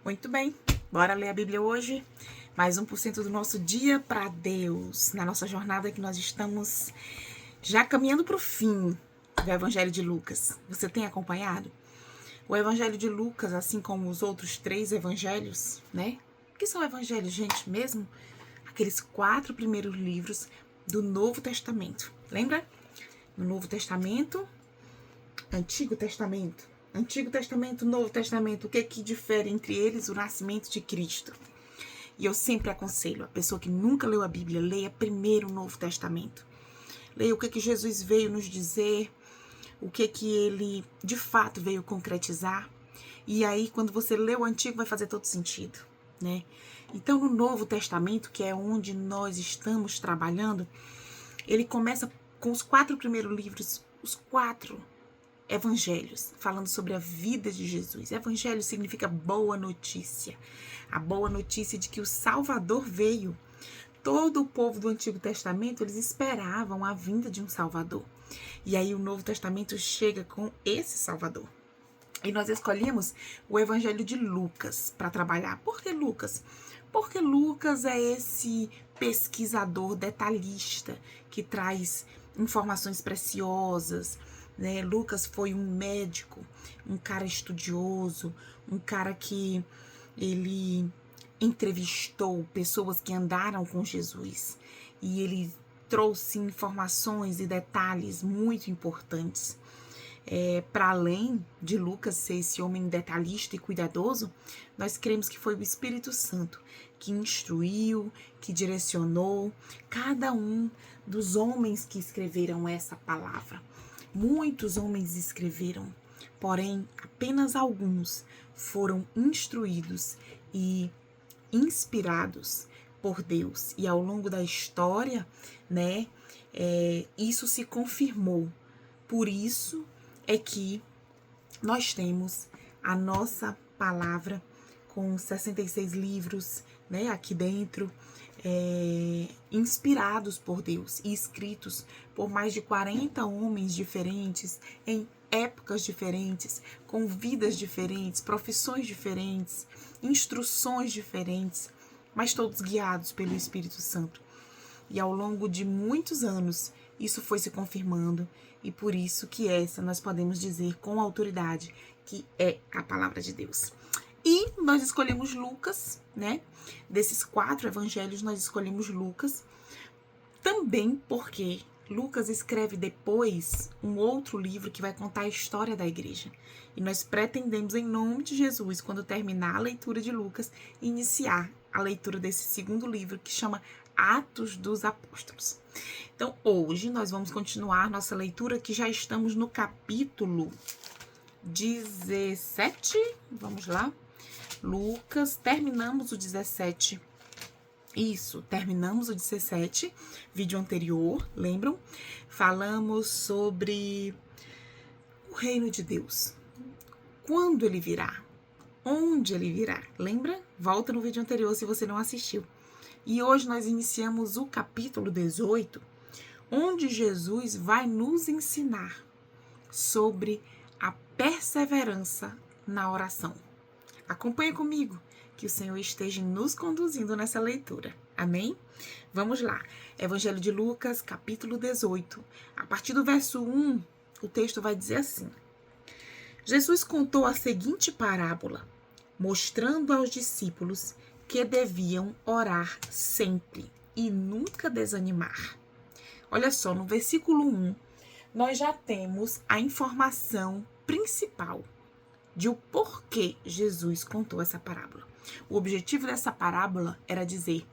Muito bem, bora ler a Bíblia hoje. Mais 1% do nosso dia para Deus. Na nossa jornada que nós estamos já caminhando para o fim do Evangelho de Lucas. Você tem acompanhado? O Evangelho de Lucas, assim como os outros 3 evangelhos, né? O que são evangelhos, gente, mesmo? Aqueles 4 primeiros livros do Novo Testamento. Lembra? No Novo Testamento, Antigo Testamento, Novo Testamento, o que difere entre eles? O nascimento de Cristo. E eu sempre aconselho a pessoa que nunca leu a Bíblia, leia primeiro o Novo Testamento. Leia o que Jesus veio nos dizer, o que ele de fato veio concretizar. E aí, quando você lê o Antigo, vai fazer todo sentido, né? Então, no Novo Testamento, que é onde nós estamos trabalhando, ele começa com os 4 primeiros livros, os 4 evangelhos, falando sobre a vida de Jesus. Evangelho significa boa notícia. A boa notícia de que o Salvador veio. Todo o povo do Antigo Testamento, eles esperavam a vinda de um Salvador. E aí o Novo Testamento chega com esse Salvador. E nós escolhemos o Evangelho de Lucas para trabalhar. Por que Lucas? Porque Lucas é esse pesquisador detalhista que traz informações preciosas, né? Lucas foi um médico, um cara estudioso, um cara que ele entrevistou pessoas que andaram com Jesus e ele trouxe informações e detalhes muito importantes. Para além de Lucas ser esse homem detalhista e cuidadoso, nós cremos que foi o Espírito Santo que instruiu, que direcionou cada um dos homens que escreveram essa palavra. Muitos homens escreveram, porém apenas alguns foram instruídos e inspirados por Deus. E ao longo da história, né, isso se confirmou. Por isso é que nós temos a nossa palavra com 66 livros, né, aqui dentro, inspirados por Deus e escritos por mais de 40 homens diferentes, em épocas diferentes, com vidas diferentes, profissões diferentes, instruções diferentes, mas todos guiados pelo Espírito Santo. E ao longo de muitos anos, isso foi se confirmando, e por isso que essa nós podemos dizer com autoridade que é a palavra de Deus. E nós escolhemos Lucas, né? Desses 4 evangelhos, nós escolhemos Lucas, também porque Lucas escreve depois um outro livro que vai contar a história da igreja. E nós pretendemos, em nome de Jesus, quando terminar a leitura de Lucas, iniciar a leitura desse segundo livro, que chama Atos dos Apóstolos. Então, hoje nós vamos continuar nossa leitura, que já estamos no capítulo 17. Vamos lá. Lucas, terminamos o 17. Isso, terminamos o 17, vídeo anterior, lembram? Falamos sobre o reino de Deus. Quando ele virá? Onde ele virá? Lembra? Volta no vídeo anterior se você não assistiu. E hoje nós iniciamos o capítulo 18, onde Jesus vai nos ensinar sobre a perseverança na oração. Acompanhe comigo, que o Senhor esteja nos conduzindo nessa leitura. Amém? Vamos lá. Evangelho de Lucas, capítulo 18. A partir do verso 1, o texto vai dizer assim: Jesus contou a seguinte parábola, mostrando aos discípulos que deviam orar sempre e nunca desanimar. Olha só, no versículo 1, nós já temos a informação principal de o porquê Jesus contou essa parábola. O objetivo dessa parábola era dizer: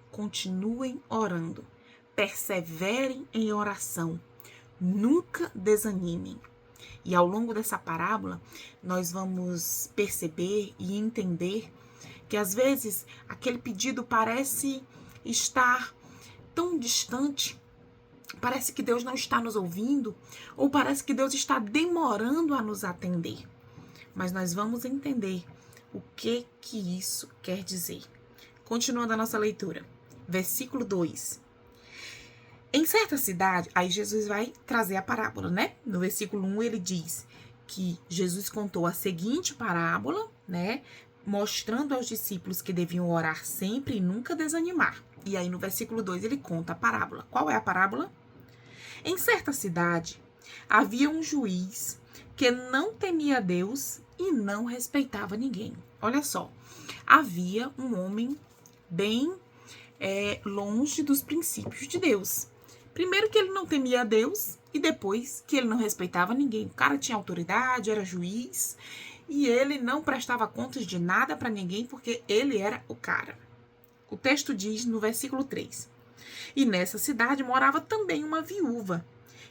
continuem orando, perseverem em oração, nunca desanimem. E ao longo dessa parábola, nós vamos perceber e entender que às vezes aquele pedido parece estar tão distante, parece que Deus não está nos ouvindo, ou parece que Deus está demorando a nos atender. Mas nós vamos entender o que isso quer dizer. Continuando a nossa leitura. Versículo 2. Em certa cidade, aí Jesus vai trazer a parábola, né? No versículo 1 ele diz que Jesus contou a seguinte parábola, né? mostrando aos discípulos que deviam orar sempre e nunca desanimar. E aí no versículo 2 ele conta a parábola. Qual é a parábola? Em certa cidade havia um juiz que não temia Deus e não respeitava ninguém. Olha só, havia um homem bem longe dos princípios de Deus. Primeiro que ele não temia a Deus e depois que ele não respeitava ninguém. O cara tinha autoridade, era juiz e ele não prestava contas de nada para ninguém porque ele era o cara. O texto diz no versículo 3: E nessa cidade morava também uma viúva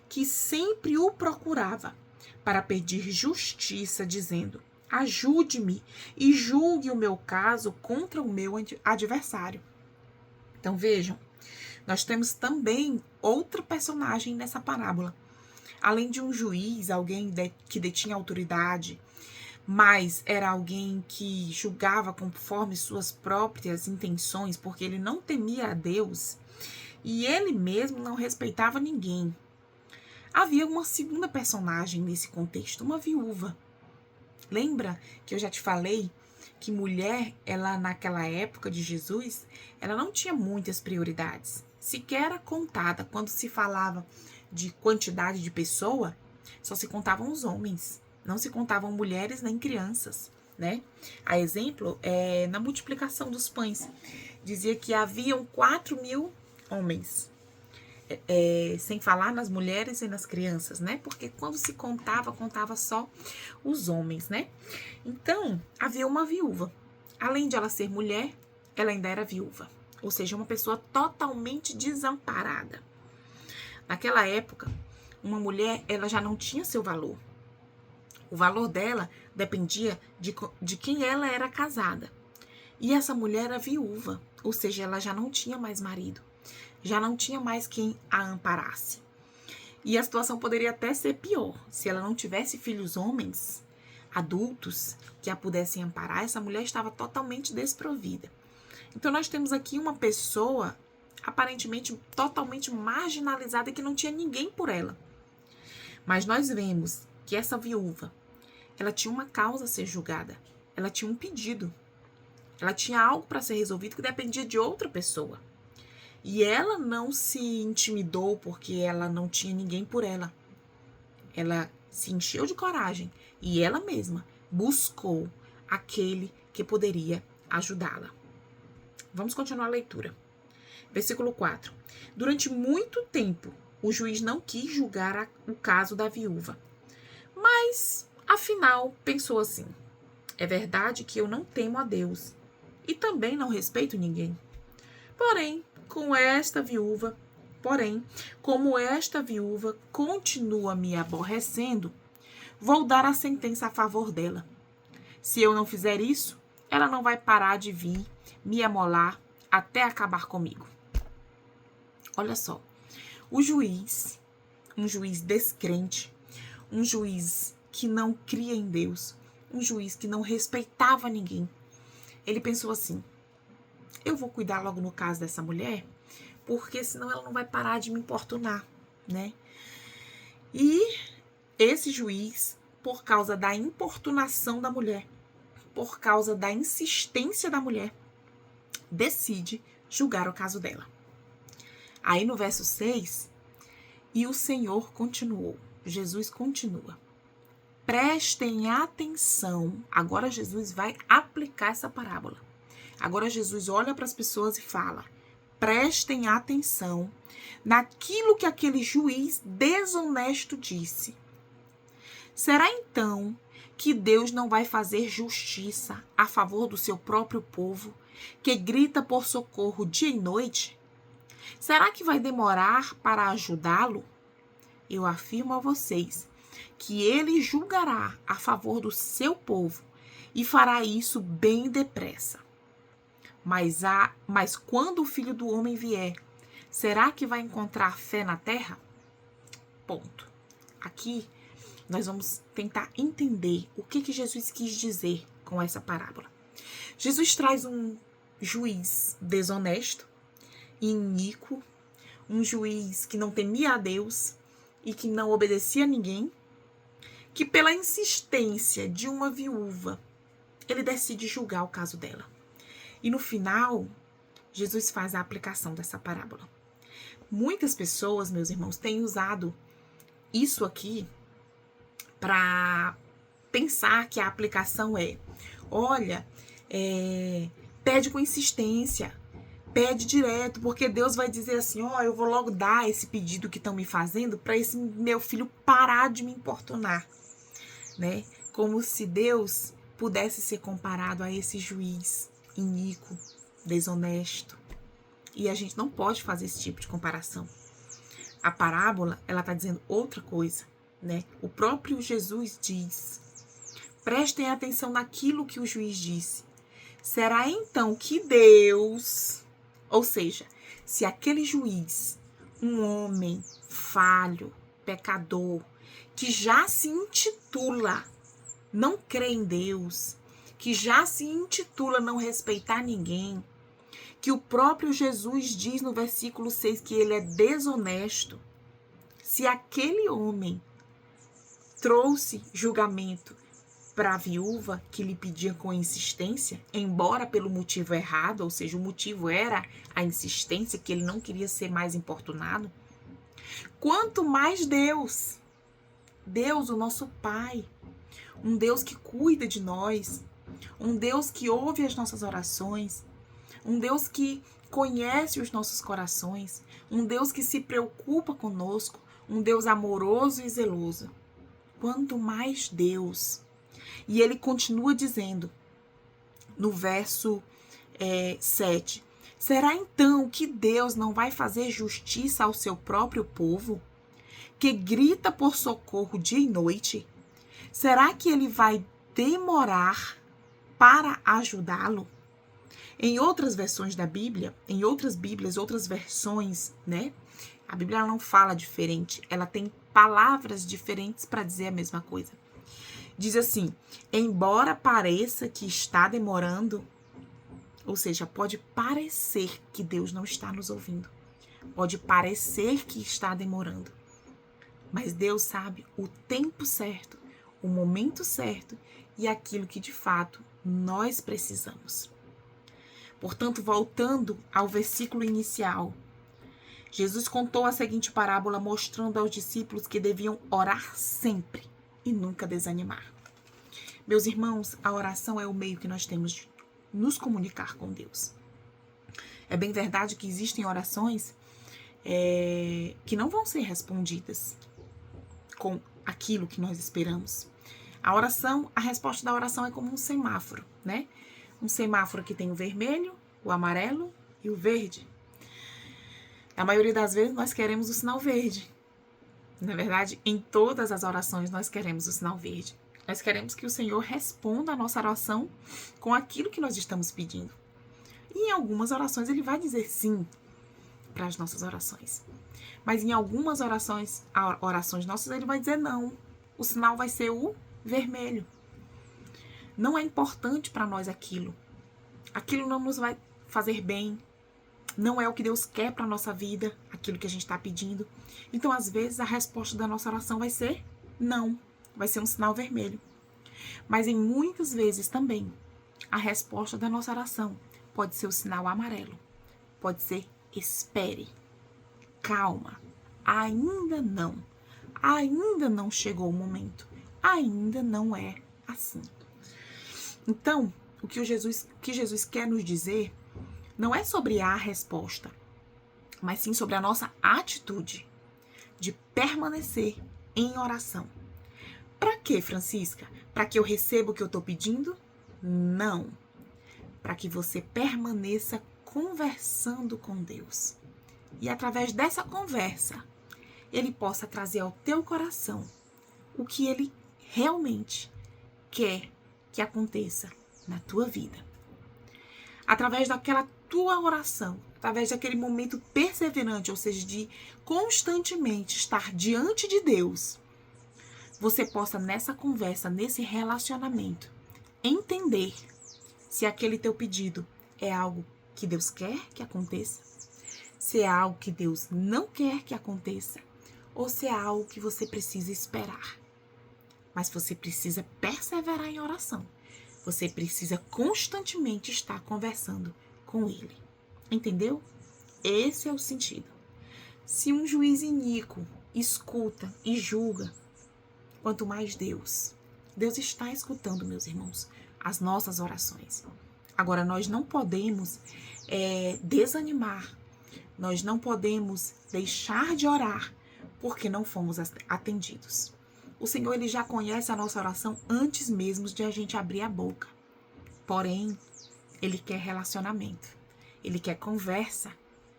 que sempre o procurava para pedir justiça, dizendo: Ajude-me e julgue o meu caso contra o meu adversário. Então vejam, nós temos também outra personagem nessa parábola. Além de um juiz, alguém que detinha autoridade, mas era alguém que julgava conforme suas próprias intenções, porque ele não temia a Deus e ele mesmo não respeitava ninguém. Havia uma segunda personagem nesse contexto, uma viúva. Lembra que eu já te falei que mulher, ela naquela época de Jesus, ela não tinha muitas prioridades. Sequer era contada. Quando se falava de quantidade de pessoa, só se contavam os homens. Não se contavam mulheres nem crianças, né? A exemplo, na multiplicação dos pães, dizia que haviam 4.000 homens. Sem falar nas mulheres e nas crianças, né? Porque quando se contava só os homens, né? Então, havia uma viúva. Além de ela ser mulher, ela ainda era viúva. Ou seja, uma pessoa totalmente desamparada. Naquela época, uma mulher, ela já não tinha seu valor. O valor dela dependia de quem ela era casada. E essa mulher era viúva, ou seja, ela já não tinha mais marido. Já não tinha mais quem a amparasse. E a situação poderia até ser pior. Se ela não tivesse filhos homens, adultos, que a pudessem amparar, essa mulher estava totalmente desprovida. Então nós temos aqui uma pessoa aparentemente totalmente marginalizada que não tinha ninguém por ela. Mas nós vemos que essa viúva, ela tinha uma causa a ser julgada. Ela tinha um pedido. Ela tinha algo para ser resolvido que dependia de outra pessoa. E ela não se intimidou porque ela não tinha ninguém por ela. Ela se encheu de coragem e ela mesma buscou aquele que poderia ajudá-la. Vamos continuar a leitura. Versículo 4. Durante muito tempo, o juiz não quis julgar o caso da viúva. Mas, afinal, pensou assim: é verdade que eu não temo a Deus e também não respeito ninguém. Como esta viúva continua me aborrecendo, vou dar a sentença a favor dela. Se eu não fizer isso, ela não vai parar de vir me amolar até acabar comigo. Olha só, um juiz descrente, um juiz que não cria em Deus, um juiz que não respeitava ninguém, ele pensou assim: eu vou cuidar logo no caso dessa mulher, porque senão ela não vai parar de me importunar, né? E esse juiz, por causa da importunação da mulher, por causa da insistência da mulher, decide julgar o caso dela. Aí no verso 6, e o Senhor continuou, Jesus continua. Prestem atenção, agora Jesus vai aplicar essa parábola. Agora Jesus olha para as pessoas e fala: prestem atenção naquilo que aquele juiz desonesto disse. Será então que Deus não vai fazer justiça a favor do seu próprio povo, que grita por socorro dia e noite? Será que vai demorar para ajudá-lo? Eu afirmo a vocês que ele julgará a favor do seu povo e fará isso bem depressa. Mas quando o Filho do Homem vier, será que vai encontrar fé na terra? Ponto. Aqui nós vamos tentar entender o que Jesus quis dizer com essa parábola. Jesus traz um juiz desonesto, iníquo, um juiz que não temia a Deus e que não obedecia a ninguém, que pela insistência de uma viúva ele decide julgar o caso dela. E no final, Jesus faz a aplicação dessa parábola. Muitas pessoas, meus irmãos, têm usado isso aqui para pensar que a aplicação é, olha, pede com insistência, pede direto, porque Deus vai dizer assim, eu vou logo dar esse pedido que estão me fazendo para esse meu filho parar de me importunar, né? Como se Deus pudesse ser comparado a esse juiz iníquo, desonesto. E a gente não pode fazer esse tipo de comparação. A parábola, ela está dizendo outra coisa, né? O próprio Jesus diz, prestem atenção naquilo que o juiz disse. Será então que Deus, ou seja, se aquele juiz, um homem falho, pecador, que já se intitula não crê em Deus, que já se intitula não respeitar ninguém, que o próprio Jesus diz no versículo 6 que ele é desonesto, se aquele homem trouxe julgamento para a viúva que lhe pedia com insistência, embora pelo motivo errado, ou seja, o motivo era a insistência, que ele não queria ser mais importunado, quanto mais Deus, o nosso Pai, um Deus que cuida de nós, um Deus que ouve as nossas orações, um Deus que conhece os nossos corações, um Deus que se preocupa conosco, um Deus amoroso e zeloso. Quanto mais Deus. E ele continua dizendo, no verso 7, será então que Deus não vai fazer justiça ao seu próprio povo, que grita por socorro dia e noite? Será que ele vai demorar para ajudá-lo? Em outras versões da Bíblia, em outras Bíblias, outras versões, né? A Bíblia não fala diferente, ela tem palavras diferentes para dizer a mesma coisa. Diz assim, embora pareça que está demorando, ou seja, pode parecer que Deus não está nos ouvindo, pode parecer que está demorando, mas Deus sabe o tempo certo, o momento certo e aquilo que de fato nós precisamos. Portanto, voltando ao versículo inicial, Jesus contou a seguinte parábola mostrando aos discípulos que deviam orar sempre e nunca desanimar. Meus irmãos, a oração é o meio que nós temos de nos comunicar com Deus. É bem verdade que existem orações que não vão ser respondidas com aquilo que nós esperamos. A resposta da oração é como um semáforo, né? Um semáforo que tem o vermelho, o amarelo e o verde. A maioria das vezes nós queremos o sinal verde. Na verdade, em todas as orações nós queremos o sinal verde. Nós queremos que o Senhor responda a nossa oração com aquilo que nós estamos pedindo. E em algumas orações ele vai dizer sim para as nossas orações. Mas em algumas orações nossas ele vai dizer não. O sinal vai ser o vermelho. Não é importante para nós aquilo. Aquilo não nos vai fazer bem. Não é o que Deus quer para a nossa vida, aquilo que a gente está pedindo. Então, às vezes, a resposta da nossa oração vai ser não. Vai ser um sinal vermelho. Mas em muitas vezes também, a resposta da nossa oração pode ser o sinal amarelo. Pode ser espere. Calma. Ainda não chegou o momento. Ainda não é assim. Então, o que Jesus quer nos dizer não é sobre a resposta, mas sim sobre a nossa atitude de permanecer em oração. Para quê, Francisca? Para que eu receba o que eu estou pedindo? Não. Para que você permaneça conversando com Deus. E através dessa conversa, Ele possa trazer ao teu coração o que Ele realmente quer que aconteça na tua vida. Através daquela tua oração, através daquele momento perseverante, ou seja, de constantemente estar diante de Deus, você possa nessa conversa, nesse relacionamento, entender se aquele teu pedido é algo que Deus quer que aconteça, se é algo que Deus não quer que aconteça, ou se é algo que você precisa esperar. Mas você precisa perseverar em oração. Você precisa constantemente estar conversando com Ele. Entendeu? Esse é o sentido. Se um juiz iníquo escuta e julga, quanto mais Deus. Deus está escutando, meus irmãos, as nossas orações. Agora, nós não podemos desanimar. Nós não podemos deixar de orar porque não fomos atendidos. O Senhor, Ele já conhece a nossa oração antes mesmo de a gente abrir a boca. Porém, Ele quer relacionamento. Ele quer conversa.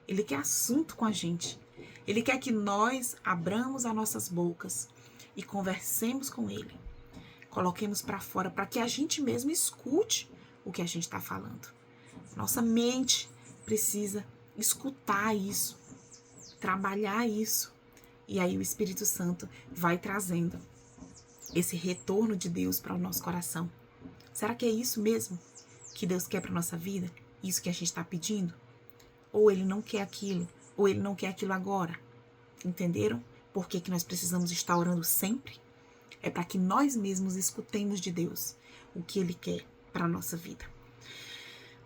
Ele quer assunto com a gente. Ele quer que nós abramos as nossas bocas e conversemos com Ele. Coloquemos para fora para que a gente mesmo escute o que a gente está falando. Nossa mente precisa escutar isso, trabalhar isso. E aí o Espírito Santo vai trazendo esse retorno de Deus para o nosso coração. Será que é isso mesmo que Deus quer para a nossa vida? Isso que a gente está pedindo? Ou Ele não quer aquilo? Ou Ele não quer aquilo agora? Entenderam? Por que nós precisamos estar orando sempre? É para que nós mesmos escutemos de Deus o que Ele quer para a nossa vida.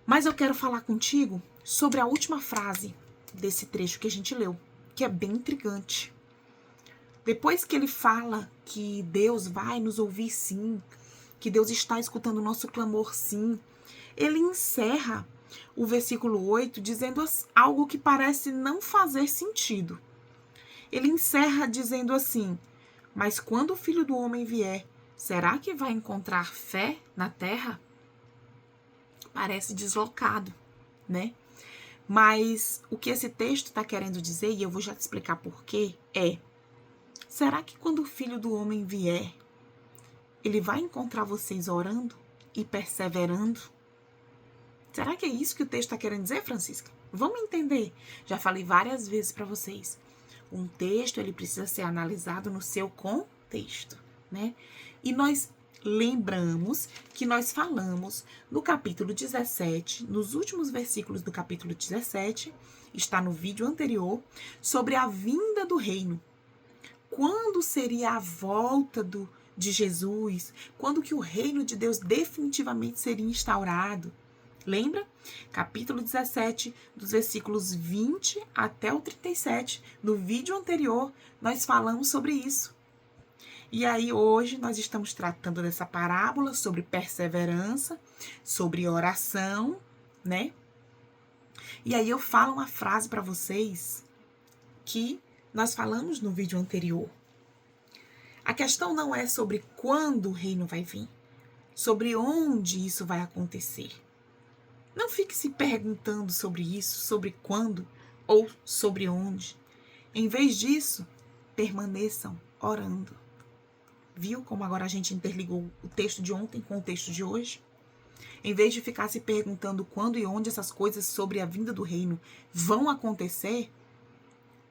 Mas eu quero falar contigo sobre a última frase desse trecho que a gente leu, que é bem intrigante. Depois que ele fala que Deus vai nos ouvir sim, que Deus está escutando o nosso clamor sim, ele encerra o versículo 8 dizendo algo que parece não fazer sentido. Ele encerra dizendo assim: mas quando o Filho do Homem vier, será que vai encontrar fé na terra? Parece deslocado, né? Mas o que esse texto está querendo dizer, e eu vou já te explicar por quê, será que quando o Filho do Homem vier, ele vai encontrar vocês orando e perseverando? Será que é isso que o texto está querendo dizer, Francisca? Vamos entender. Já falei várias vezes para vocês. Um texto, ele precisa ser analisado no seu contexto, né? E nós lembramos que nós falamos no capítulo 17, nos últimos versículos do capítulo 17, está no vídeo anterior, sobre a vinda do reino. Quando seria a volta de Jesus? Quando que o reino de Deus definitivamente seria instaurado? Lembra? Capítulo 17, dos versículos 20 até o 37. No vídeo anterior, nós falamos sobre isso. E aí, hoje, nós estamos tratando dessa parábola sobre perseverança, sobre oração, né? E aí, eu falo uma frase para vocês que nós falamos no vídeo anterior. A questão não é sobre quando o reino vai vir, sobre onde isso vai acontecer. Não fique se perguntando sobre isso, sobre quando ou sobre onde. Em vez disso, permaneçam orando. Viu como agora a gente interligou o texto de ontem com o texto de hoje? Em vez de ficar se perguntando quando e onde essas coisas sobre a vinda do reino vão acontecer,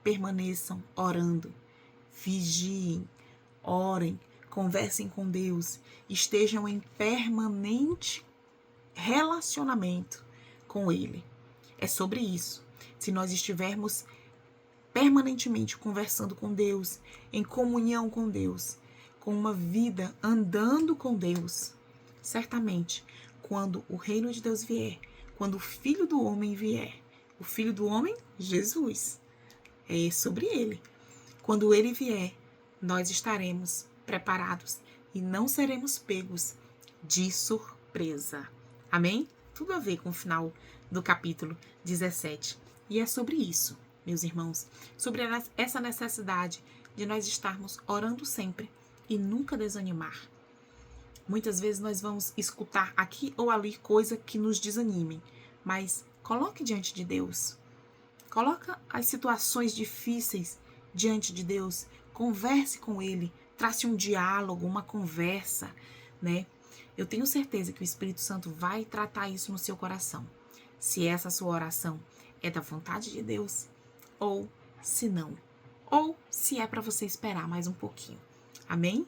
permaneçam orando. Vigiem, orem, conversem com Deus, estejam em permanente relacionamento com Ele. É sobre isso. Se nós estivermos permanentemente conversando com Deus, em comunhão com Deus, com uma vida andando com Deus, certamente, quando o reino de Deus vier, quando o Filho do Homem vier, o Filho do Homem, Jesus, é sobre Ele. Quando Ele vier, nós estaremos preparados e não seremos pegos de surpresa. Amém? Tudo a ver com o final do capítulo 17. E é sobre isso, meus irmãos, sobre essa necessidade de nós estarmos orando sempre e nunca desanimar. Muitas vezes nós vamos escutar aqui ou ali coisa que nos desanimem, mas coloque diante de Deus. Coloca as situações difíceis diante de Deus, converse com Ele, trace um diálogo, uma conversa, né? Eu tenho certeza que o Espírito Santo vai tratar isso no seu coração. Se essa sua oração é da vontade de Deus, ou se não. Ou se é para você esperar mais um pouquinho. Amém?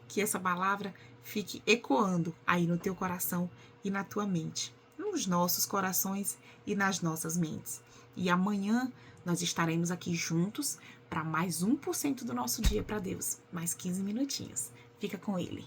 Que essa palavra fique ecoando aí no teu coração e na tua mente. Nos nossos corações e nas nossas mentes. E amanhã nós estaremos aqui juntos para mais 1% do nosso dia para Deus. Mais 15 minutinhos. Fica com Ele.